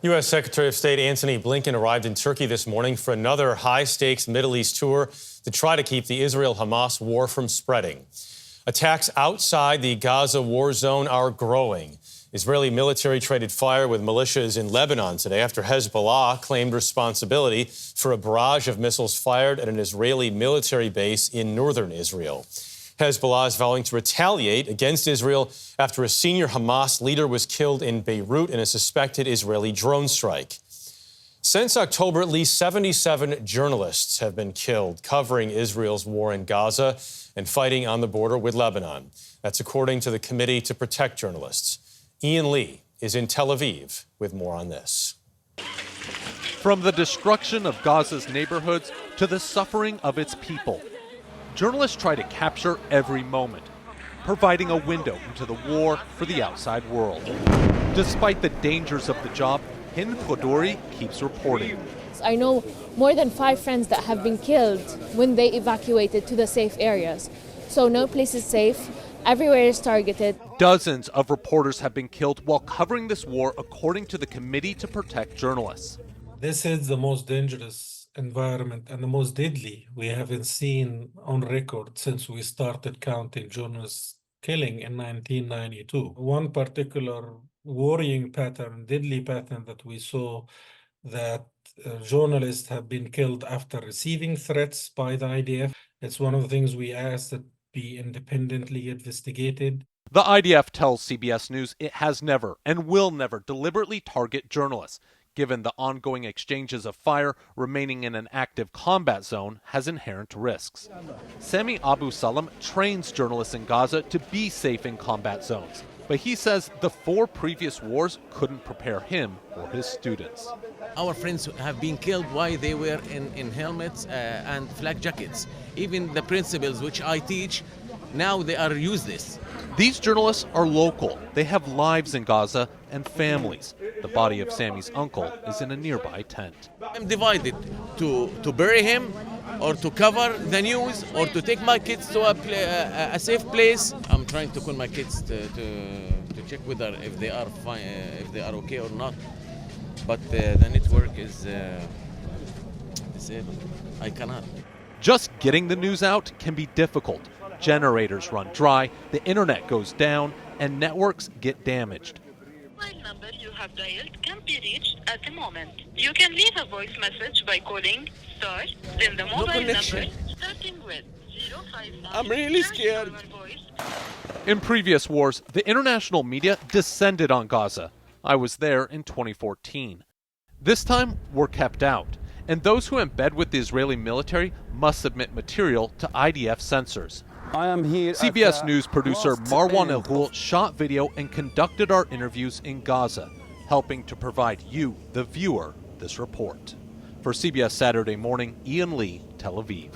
U.S. Secretary of State Antony Blinken arrived in Turkey this morning for another high-stakes Middle East tour to try to keep the Israel-Hamas war from spreading. Attacks outside the Gaza war zone are growing. Israeli military traded fire with militias in Lebanon today after Hezbollah claimed responsibility for a barrage of missiles fired at an Israeli military base in northern Israel. Hezbollah is vowing to retaliate against Israel after a senior Hamas leader was killed in Beirut in a suspected Israeli drone strike. Since October, at least 77 journalists have been killed covering Israel's war in Gaza and fighting on the border with Lebanon. That's according to the Committee to Protect Journalists. Ian Lee is in Tel Aviv with more on this. From the destruction of Gaza's neighborhoods to the suffering of its people, journalists try to capture every moment, providing a window into the war for the outside world. Despite the dangers of the job, Hind Khodouri keeps reporting. I know more than 5 friends that have been killed when they evacuated to the safe areas. So no place is safe. Everywhere is targeted. Dozens of reporters have been killed while covering this war, according to the Committee to Protect Journalists. This is the most dangerous environment and the most deadly we haven't seen on record since we started counting journalists killing in 1992. One particular worrying pattern, deadly pattern that we saw, that journalists have been killed after receiving threats by the IDF. It's one of the things we asked that be independently investigated. The IDF tells CBS News it has never and will never deliberately target journalists, given the ongoing exchanges of fire. Remaining in an active combat zone has inherent risks. Sami Abu Salam trains journalists in Gaza to be safe in combat zones, but he says the 4 previous wars couldn't prepare him or his students. Our friends have been killed while they were in helmets and flak jackets. Even the principles which I teach, now they are useless. These journalists are local. They have lives in Gaza and families. The body of Sammy's uncle is in a nearby tent. I'm divided to bury him, or to cover the news, or to take my kids to a safe place. I'm trying to call my kids to check whether if they are fine, if they are okay or not. But the network is disabled. I cannot. Just getting the news out can be difficult. Generators run dry, the internet goes down, and networks get damaged. The mobile number you have dialed can't be reached at the moment. You can leave a voice message by calling star, then the mobile number starting with 059. I'm really scared. In previous wars, the international media descended on Gaza. I was there in 2014. This time, we're kept out, and those who embed with the Israeli military must submit material to IDF censors. I am here. CBS News producer Marwan El-Ghul shot video and conducted our interviews in Gaza, helping to provide you, the viewer, this report. For CBS Saturday Morning, Ian Lee, Tel Aviv.